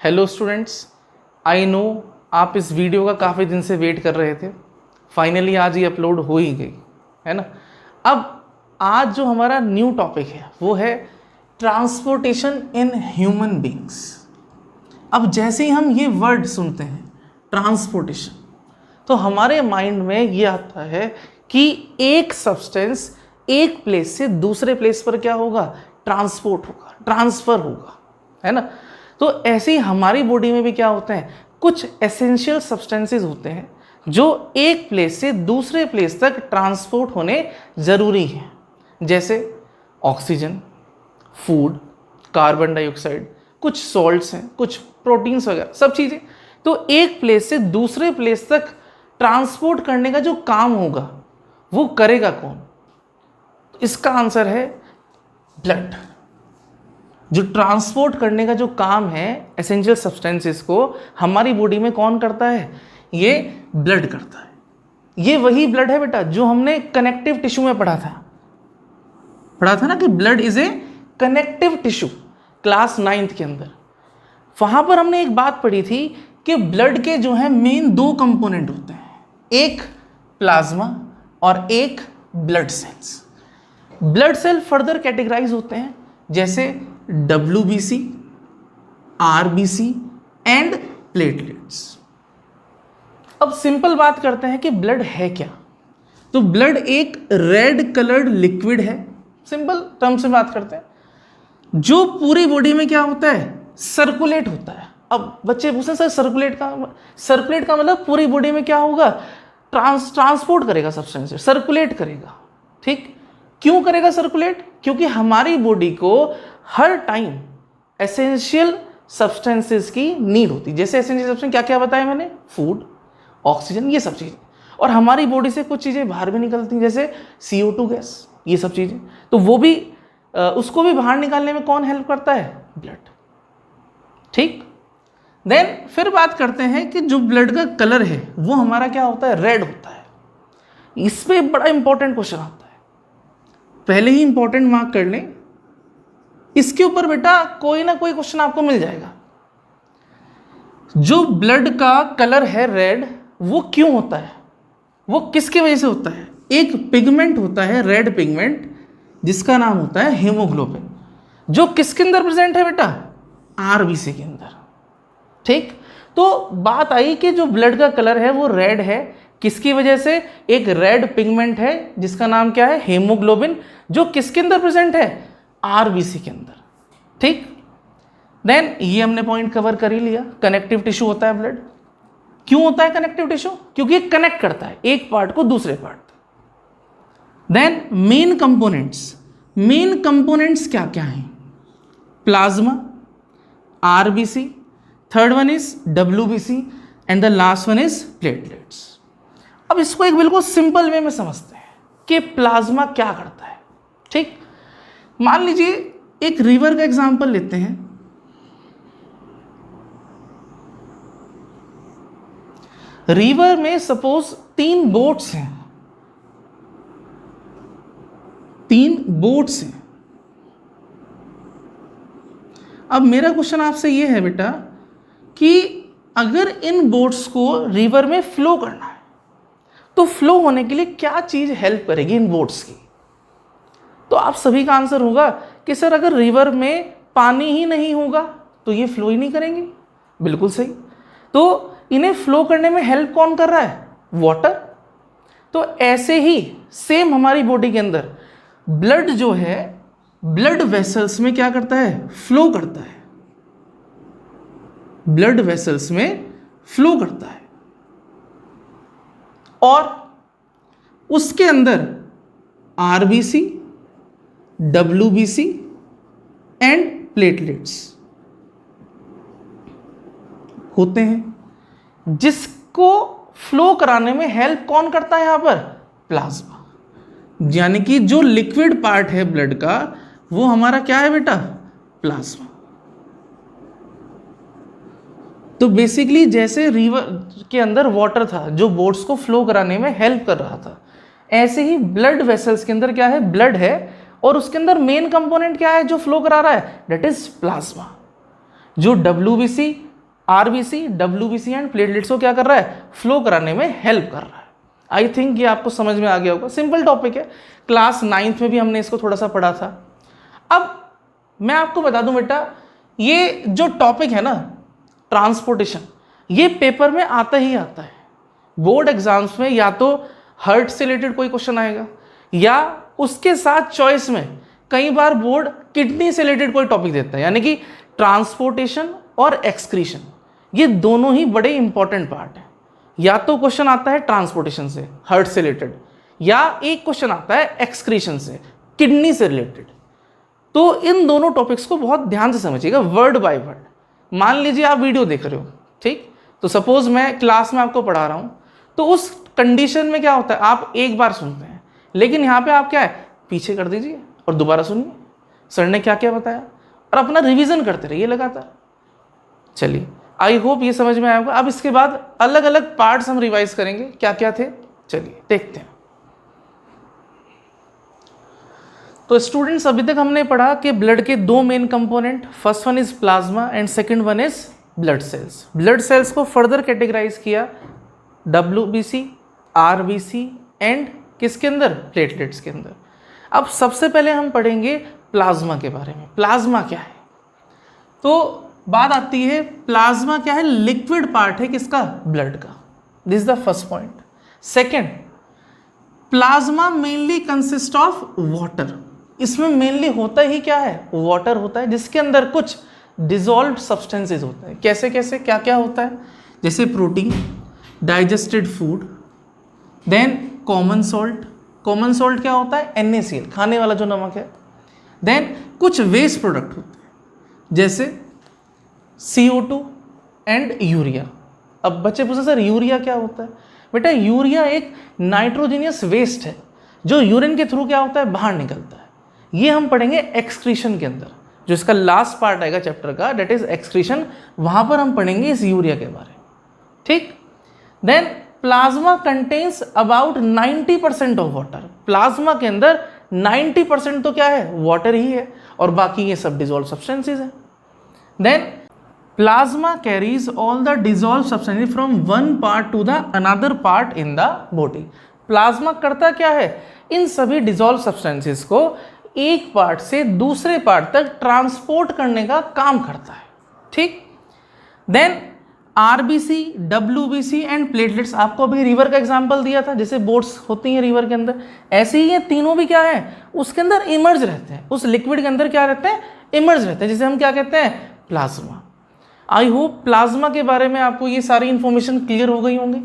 Hello students, I know आप इस video का काफ़ी दिन से वेट कर रहे थे। फाइनली आज ये अपलोड हो ही गई है ना। अब आज जो हमारा न्यू टॉपिक है वो है ट्रांसपोर्टेशन इन ह्यूमन बींग्स। अब जैसे ही हम ये वर्ड सुनते हैं ट्रांसपोर्टेशन, तो हमारे माइंड में ये आता है कि एक सब्सटेंस एक प्लेस से दूसरे प्लेस पर क्या होगा, ट्रांसपोर्ट होगा, ट्रांसफ़र होगा, है ना। तो ऐसे ही हमारी बॉडी में भी क्या होते हैं, कुछ एसेंशियल सब्सटेंसेस होते हैं जो एक प्लेस से दूसरे प्लेस तक ट्रांसपोर्ट होने ज़रूरी हैं, जैसे ऑक्सीजन, फूड, कार्बन डाइऑक्साइड, कुछ सॉल्ट्स हैं, कुछ प्रोटीन्स वगैरह सब चीज़ें। तो एक प्लेस से दूसरे प्लेस तक ट्रांसपोर्ट करने का जो काम होगा वो करेगा कौन? तो इसका आंसर है ब्लड। जो ट्रांसपोर्ट करने का जो काम है एसेंशियल सब्सटेंसेस को हमारी बॉडी में कौन करता है? ये ब्लड करता है। ये वही ब्लड है बेटा जो हमने कनेक्टिव टिश्यू में पढ़ा था ना कि blood is a connective tissue, class 9th के अंदर। वहां पर हमने एक बात पढ़ी थी कि ब्लड के जो है मेन दो कंपोनेंट होते हैं, एक प्लाज्मा और एक blood cells. Blood cell further categorize होते हैं जैसे WBC, RBC एंड प्लेटलेट्स। अब सिंपल बात करते हैं कि ब्लड है क्या। तो ब्लड एक रेड कलर्ड लिक्विड है, सिंपल टर्म से बात करते हैं, जो पूरी बॉडी में क्या होता है, सर्कुलेट होता है। अब बच्चे पूछते हैं सर सर्कुलेट का मतलब पूरी बॉडी में क्या होगा, ट्रांसपोर्ट करेगा सब्सटेंस, सर्कुलेट करेगा। ठीक, क्यों करेगा सर्कुलेट? क्योंकि हमारी बॉडी को हर टाइम एसेंशियल सब्सटेंसेस की नीड होती है। जैसे एसेंशियल सब्सटेंस क्या क्या बताया मैंने, फूड, ऑक्सीजन, ये सब चीज़ें। और हमारी बॉडी से कुछ चीज़ें बाहर भी निकलती हैं जैसे CO2 गैस, ये सब चीज़ें। तो वो भी उसको भी बाहर निकालने में कौन हेल्प करता है? ब्लड। ठीक, देन फिर बात करते हैं कि जो ब्लड का कलर है वो हमारा क्या होता है, रेड होता है। इस पे बड़ा इंपॉर्टेंट क्वेश्चन आता है, पहले ही इंपॉर्टेंट मार्क कर लें। इसके ऊपर बेटा कोई ना कोई क्वेश्चन आपको मिल जाएगा। जो ब्लड का कलर है रेड, वो क्यों होता है, वो किसकी वजह से होता है? एक पिगमेंट होता है, रेड पिगमेंट, जिसका नाम होता है हीमोग्लोबिन, जो किसके अंदर प्रेजेंट है बेटा? RBC के अंदर। ठीक, तो बात आई कि जो ब्लड का कलर है वो रेड है, किसकी वजह से? एक रेड पिगमेंट है जिसका नाम क्या है, हीमोग्लोबिन, जो किसके अंदर प्रेजेंट है? RBC के अंदर। ठीक, देन ये हमने पॉइंट कवर कर ही लिया। कनेक्टिव टिश्यू होता है ब्लड। क्यों होता है कनेक्टिव टिश्यू? क्योंकि कनेक्ट करता है एक पार्ट को दूसरे पार्ट। देन मेन कंपोनेंट्स क्या क्या हैं? Plasma, RBC, third one is WBC and the last one is platelets. अब इसको एक बिल्कुल सिंपल वे में समझते हैं कि प्लाज्मा क्या करता है। ठीक, मान लीजिए एक रिवर का एग्जांपल लेते हैं। रिवर में सपोज 3 बोट्स हैं, 3 बोट्स हैं। अब मेरा क्वेश्चन आपसे ये है बेटा कि अगर इन बोट्स को रिवर में फ्लो करना है तो फ्लो होने के लिए क्या चीज हेल्प करेगी इन बोट्स की? तो आप सभी का आंसर होगा कि सर अगर रिवर में पानी ही नहीं होगा तो ये फ्लो ही नहीं करेंगे। बिल्कुल सही। तो इन्हें फ्लो करने में हेल्प कौन कर रहा है? वाटर। तो ऐसे ही सेम हमारी बॉडी के अंदर ब्लड जो है, ब्लड वेसल्स में क्या करता है? फ्लो करता है। ब्लड वेसल्स में फ्लो करता है और उसके अंदर RBC, WBC एंड प्लेटलेट्स होते हैं, जिसको फ्लो कराने में हेल्प कौन करता है? यहां पर प्लाज्मा। यानी कि जो लिक्विड पार्ट है ब्लड का वो हमारा क्या है बेटा? प्लाज्मा। तो बेसिकली जैसे रिवर के अंदर वाटर था जो बोट्स को फ्लो कराने में हेल्प कर रहा था, ऐसे ही ब्लड वेसल्स के अंदर क्या है? ब्लड है और उसके अंदर मेन कंपोनेंट क्या है जो फ्लो करा रहा है? That is plasma. जो WBC RBC, WBC and platelets को क्या कर रहा है, फ्लो कराने में हेल्प कर रहा है। आई थिंक ये आपको समझ में आ गया होगा, सिंपल टॉपिक है, क्लास 9th में भी हमने इसको थोड़ा सा पढ़ा था। अब मैं आपको बता दूं बेटा, ये जो टॉपिक है ना ट्रांसपोर्टेशन, ये पेपर में आता ही आता है। बोर्ड एग्जाम्स में या तो हार्ट से रिलेटेड कोई क्वेश्चन आएगा, या उसके साथ चॉइस में कई बार बोर्ड किडनी से रिलेटेड कोई टॉपिक देता है, यानी कि ट्रांसपोर्टेशन और एक्सक्रीशन, ये दोनों ही बड़े इंपॉर्टेंट पार्ट है। या तो क्वेश्चन आता है ट्रांसपोर्टेशन से, हार्ट से रिलेटेड, या एक क्वेश्चन आता है एक्सक्रीशन से, किडनी से रिलेटेड। तो इन दोनों टॉपिक्स को बहुत ध्यान से समझिएगा, वर्ड बाय वर्ड। मान लीजिए आप वीडियो देख रहे हो, ठीक, तो सपोज मैं क्लास में आपको पढ़ा रहा हूं, तो उस कंडीशन में क्या होता है, आप एक बार सुनते हैं, लेकिन यहाँ पे आप क्या है, पीछे कर दीजिए और दोबारा सुनिए, सर ने क्या क्या बताया, और अपना रिवीजन करते रहिए लगातार। चलिए, आई होप ये समझ में आया होगा। अब इसके बाद अलग अलग पार्ट्स हम रिवाइज करेंगे, क्या क्या थे, चलिए देखते हैं। तो स्टूडेंट्स, अभी तक हमने पढ़ा कि ब्लड के दो main component, first one is plasma and second one is blood cells. Blood cells को फर्दर कैटेगराइज किया डब्ल्यूबीसी, आरबीसी एंड किसके अंदर, प्लेटलेट्स के अंदर। अब सबसे पहले हम पढ़ेंगे प्लाज्मा के बारे में। प्लाज्मा क्या है, तो बात आती है प्लाज्मा क्या है, लिक्विड पार्ट है किसका, ब्लड का। This is the first point. Second, plasma mainly consist of water. इसमें मेनली होता ही क्या है, वाटर होता है, जिसके अंदर कुछ डिजॉल्व्ड सब्सटेंसेस होते हैं। कैसे कैसे, क्या क्या होता है, जैसे protein, digested food, then common salt. Common salt क्या होता है, NaCl, खाने वाला जो नमक है। देन कुछ वेस्ट प्रोडक्ट होते हैं, जैसे CO2 एंड यूरिया। अब बच्चे पूछे सर यूरिया क्या होता है, बेटा यूरिया एक नाइट्रोजीनियस वेस्ट है जो यूरिन के थ्रू क्या होता है, बाहर निकलता है। ये हम पढ़ेंगे एक्सक्रीशन के अंदर, जो इसका लास्ट पार्ट आएगा चैप्टर का, डेट इज एक्सक्रीशन, वहां पर हम पढ़ेंगे इस यूरिया के बारे में, ठीक। Then plasma contains about 90% of water. Plasma के अंदर 90% तो क्या है, वाटर ही है, और बाकी ये सब डिजॉल्व सब्सटेंसेस है। Then plasma carries all the dissolve substances from one part to the another part in the body. Plasma करता क्या है, इन सभी डिजॉल्व सब्सटेंसेस को एक पार्ट से दूसरे पार्ट तक ट्रांसपोर्ट करने का काम करता है, ठीक। Then RBC, WBC and platelets, आपको अभी रिवर का एग्जांपल दिया था, जैसे बोट्स होती हैं रिवर के अंदर, ऐसे ही ये तीनों भी क्या है, उसके अंदर इमर्ज रहते हैं, उस लिक्विड के अंदर क्या रहते हैं, इमर्ज रहते हैं, जिसे हम क्या कहते हैं, प्लाज्मा। आई होप प्लाज्मा के बारे में आपको ये सारी इंफॉर्मेशन क्लियर हो गई होंगी।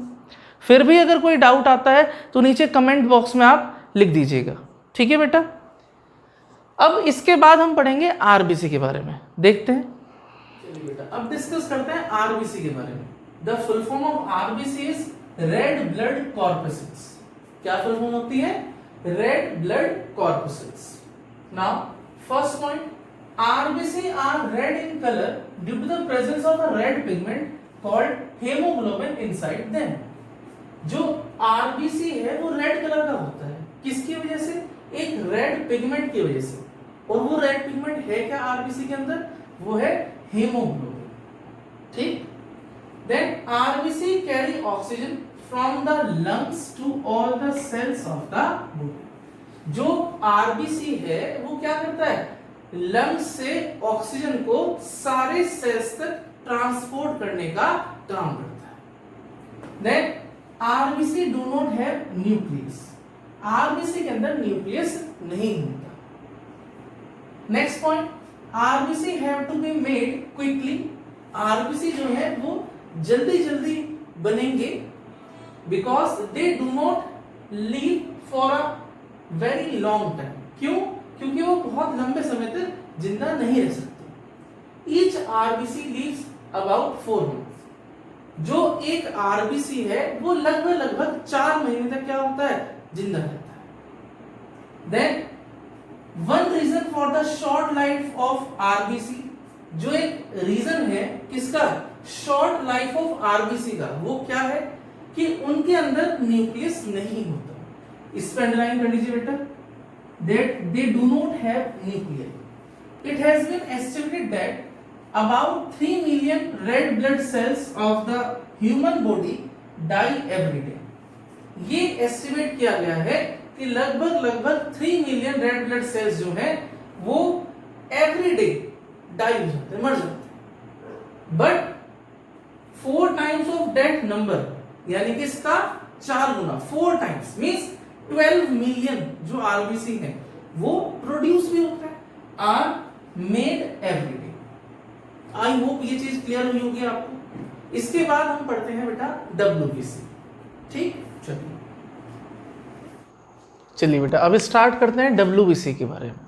फिर भी अगर कोई डाउट आता है तो नीचे कमेंट बॉक्स में आप लिख दीजिएगा, ठीक है बेटा। अब इसके बाद हम पढ़ेंगे आरबीसी के बारे में, देखते हैं। चलिए बेटा, अब डिस्कस करते हैं आरबीसी के बारे में। The full form of RBC is red blood corpuscles. क्या फुल फॉर्म होती है, red blood corpuscles. Now first point, RBC are red in color due to the presence of a red pigment called hemoglobin inside them. जो RBC है वो red colour का होता है, किसकी वजह से, एक रेड पिगमेंट की वजह से। और वो रेड पिगमेंट है क्या RBC के अंदर, वो है हेमोग्लोबिन, ठीक। Then RBC carry oxygen from the lungs to all the cells of the body. जो RBC है वो क्या करता है, लंग्स से ऑक्सीजन को सारे सेल्स तक ट्रांसपोर्ट करने का काम करता है। Then RBC do not have nucleus. RBC के अंदर न्यूक्लियस नहीं होता। Next point, RBC have to be made quickly. RBC जो है वो जल्दी जल्दी बनेंगे, because they do not live for a very long time. क्यों, क्योंकि वो बहुत लंबे समय तक जिंदा नहीं रह सकते। Each RBC leaves about 4 months. जो एक आरबीसी है वो लगभग 4 महीने तक क्या होता है, जिंदा रहता है। Then one reason for the short life of RBC, जो एक रीजन है किसका, शॉर्ट लाइफ ऑफ आरबीसी का, वो क्या है कि उनके अंदर न्यूक्लियस नहीं होता। इस पर अंडरलाइन कर लीजिए बेटा, that they do not have nuclei. It has been estimated that about 3 million red blood cells of the human body die every day. ये एस्टिमेट किया गया है कि लगभग 3 मिलियन रेड ब्लड सेल्स जो है वो एवरी डे डाई हो जाते हैं, मर जाते हैं। But 4 times of death number, यानी कि इसका 4 गुना, 4 टाइम्स मीन्स 12 मिलियन जो आरबीसी है वो प्रोड्यूस भी होता है, are made every day. I hope ये चीज क्लियर हुई होगी आपको। इसके बाद हम पढ़ते हैं बेटा डब्ल्यूबीसी। ठीक, चलिए बेटा अब स्टार्ट करते हैं डब्ल्यूबीसी के बारे में।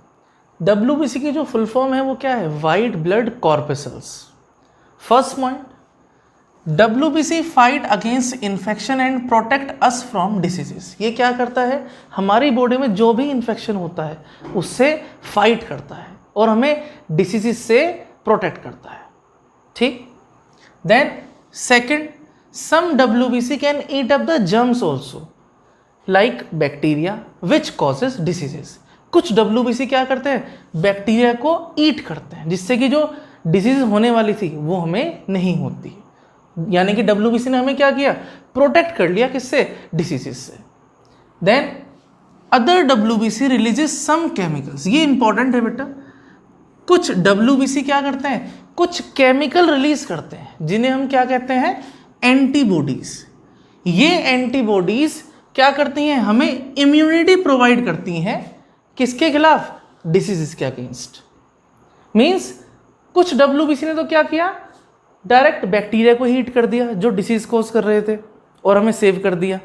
डब्ल्यूबीसी की जो फुल फॉर्म है वो क्या है? White blood corpuscles. First point, WBC fight against infection and protect us from diseases. ये क्या करता है? हमारी बॉडी में जो भी इन्फेक्शन होता है उससे फाइट करता है और हमें डिसीजेस से प्रोटेक्ट करता है। ठीक, then second, some WBC can eat up the germs also like bacteria which causes diseases. कुछ डब्ल्यूबीसी क्या करते हैं? बैक्टीरिया को ईट करते हैं, जिससे कि जो डिसीज होने वाली थी वो हमें नहीं होती। यानी कि डब्ल्यूबीसी ने हमें क्या किया? प्रोटेक्ट कर लिया, किससे? डिसीजेस से। Then other WBC releases some chemicals. ये इंपॉर्टेंट है बेटा। कुछ डब्ल्यूबीसी क्या करते हैं? कुछ केमिकल रिलीज करते हैं जिन्हें हम क्या कहते हैं? एंटीबॉडीज। ये एंटीबॉडीज क्या करती हैं? हमें इम्यूनिटी प्रोवाइड करती हैं, किसके खिलाफ? डिसीजेस के अगेंस्ट। मींस कुछ डब्ल्यूबीसी ने तो क्या किया? डायरेक्ट बैक्टीरिया को हीट कर दिया जो डिसीज कोज कर रहे थे और हमें सेव कर दिया।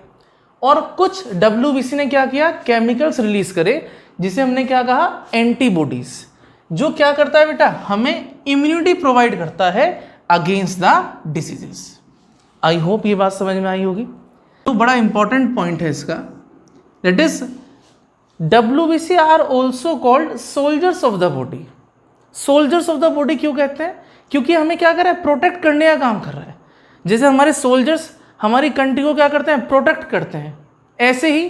और कुछ डब्ल्यूबीसी ने क्या किया? केमिकल्स रिलीज करे जिसे हमने क्या कहा? एंटीबॉडीज, जो क्या करता है बेटा? हमें इम्यूनिटी प्रोवाइड करता है against the diseases. I hope ये बात समझ में आई होगी। तो बड़ा इंपॉर्टेंट पॉइंट है इसका, that is WBC are also called soldiers of the body. Soldiers of the body क्यों कहते हैं? क्योंकि हमें क्या कर रहा है? प्रोटेक्ट करने का काम कर रहा है। जैसे हमारे सोल्जर्स हमारी कंट्री को क्या करते हैं? प्रोटेक्ट करते हैं। ऐसे ही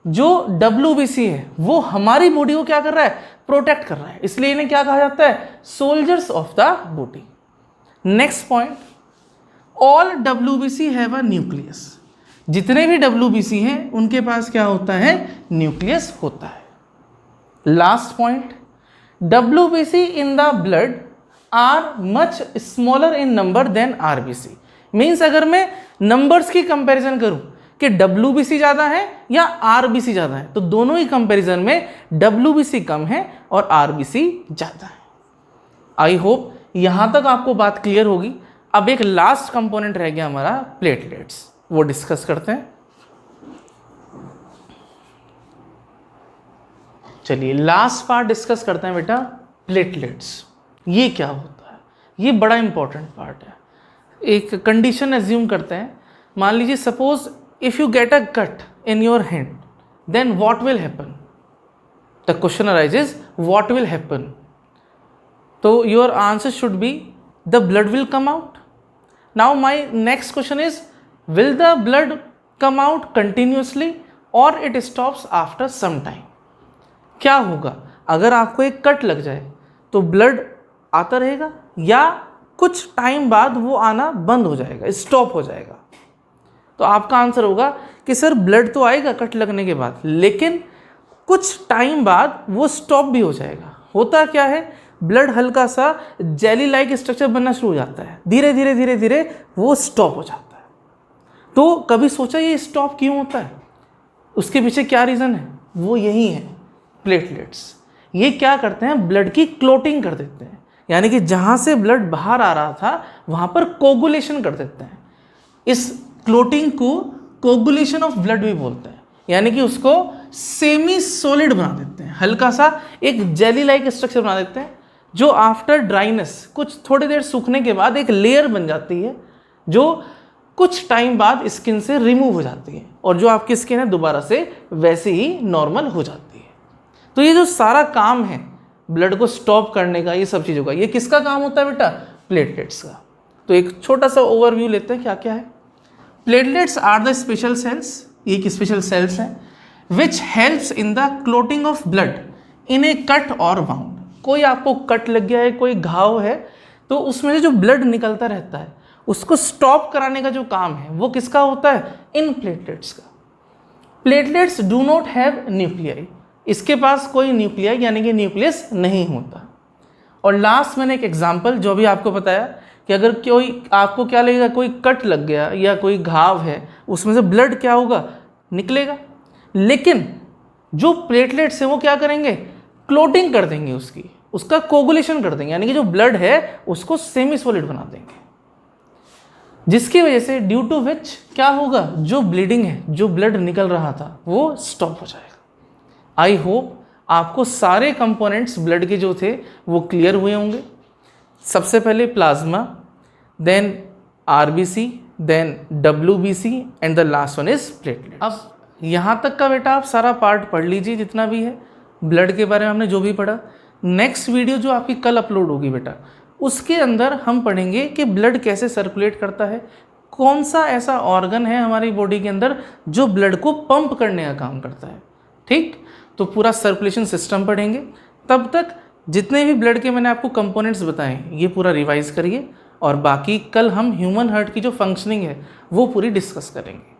जो डब्ल्यूबीसी है वो हमारी बॉडी को क्या कर रहा है? प्रोटेक्ट कर रहा है। इसलिए इन्हें क्या कहा जाता है? Soldiers of the body. Next point, all WBC have a nucleus. जितने भी डब्ल्यूबीसी हैं उनके पास क्या होता है? न्यूक्लियस होता है। Last point, WBC in the blood are much smaller in number than RBC. Means अगर मैं नंबर्स की कंपैरिजन करूं कि डब्ल्यूबीसी ज़्यादा है या आरबीसी ज़्यादा है, तो दोनों ही कंपैरिजन में डब्ल्यूबीसी कम है और आरबीसी ज़्यादा है। आई होप यहाँ तक आपको बात क्लियर होगी। अब एक लास्ट कंपोनेंट रह गया हमारा, प्लेटलेट्स, वो डिस्कस करते हैं। चलिए लास्ट पार्ट डिस्कस करते हैं बेटा, प्लेटलेट्स। ये क्या होता है? ये बड़ा इंपॉर्टेंट पार्ट है। एक कंडीशन एज्यूम करते हैं, मान लीजिए suppose if you get a cut in your hand, then what will happen? The question arises, what will happen? तो your answer should be the blood will come out. Now my next question is, will the blood come out continuously or it stops after some time? क्या होगा अगर आपको एक cut लग जाए? तो blood आता रहेगा या कुछ टाइम बाद वो आना बंद हो जाएगा, स्टॉप हो जाएगा? तो आपका आंसर होगा कि सर ब्लड तो आएगा कट लगने के बाद, लेकिन कुछ टाइम बाद वो स्टॉप भी हो जाएगा। होता क्या है? ब्लड हल्का सा जेली लाइक स्ट्रक्चर बनना शुरू हो जाता है, धीरे धीरे धीरे धीरे वो स्टॉप हो जाता है। तो कभी सोचा ये स्टॉप क्यों होता है? उसके पीछे क्या रीज़न है? वो यही है, प्लेटलेट्स। ये क्या करते हैं? ब्लड की क्लोटिंग कर देते हैं, यानी कि जहाँ से ब्लड बाहर आ रहा था वहाँ पर कोगुलेशन कर देते हैं। इस क्लोटिंग को कोगुलेशन ऑफ ब्लड भी बोलते हैं, यानी कि उसको सेमी सॉलिड बना देते हैं, हल्का सा एक जेली लाइक स्ट्रक्चर बना देते हैं, जो आफ्टर ड्राइनेस, कुछ थोड़ी देर सूखने के बाद एक लेयर बन जाती है, जो कुछ टाइम बाद स्किन से रिमूव हो जाती है और जो आपकी स्किन है दोबारा से वैसे ही नॉर्मल हो जाती है। तो ये जो सारा काम है ब्लड को स्टॉप करने का, ये सब चीज़ों का, ये किसका काम होता है बेटा? प्लेटलेट्स का। तो एक छोटा सा ओवरव्यू लेते हैं क्या क्या है। Platelets are the special cells, ये एक स्पेशल सेल्स हैं which helps in the clotting of blood in a cut or wound. कोई आपको कट लग गया है, कोई घाव है, तो उसमें से जो ब्लड निकलता रहता है उसको स्टॉप कराने का जो काम है वो किसका होता है? इन प्लेटलेट्स का। Platelets do not have nuclei, इसके पास कोई न्यूक्लियाई यानी कि न्यूक्लियस नहीं होता। और लास्ट मैंने एक एग्जांपल जो भी आपको बताया कि अगर कोई आपको क्या लगेगा, कोई कट लग गया या कोई घाव है, उसमें से ब्लड क्या होगा? निकलेगा। लेकिन जो प्लेटलेट्स हैं वो क्या करेंगे? क्लोटिंग कर देंगे, उसका कोगुलेशन कर देंगे, यानी कि जो ब्लड है उसको सेमी सॉलिड बना देंगे, जिसकी वजह से ड्यू टू विच क्या होगा? जो ब्लीडिंग है, जो ब्लड निकल रहा था वो स्टॉप हो जाएगा। आई होप आपको सारे कंपोनेंट्स ब्लड के जो थे वो क्लियर हुए होंगे। सबसे पहले plasma, then RBC, then WBC and the last one is platelet. अब यहाँ तक का बेटा आप सारा पार्ट पढ़ लीजिए जितना भी है ब्लड के बारे में हमने जो भी पढ़ा। नेक्स्ट वीडियो जो आपकी कल अपलोड होगी बेटा, उसके अंदर हम पढ़ेंगे कि ब्लड कैसे सर्कुलेट करता है, कौन सा ऐसा ऑर्गन है हमारी बॉडी के अंदर जो ब्लड को पंप करने का काम करता है। ठीक, तो पूरा सर्कुलेशन सिस्टम पढ़ेंगे। तब तक जितने भी ब्लड के मैंने आपको कंपोनेंट्स बताए ये पूरा रिवाइज करिए, और बाकी कल हम ह्यूमन हार्ट की जो फंक्शनिंग है वो पूरी डिस्कस करेंगे।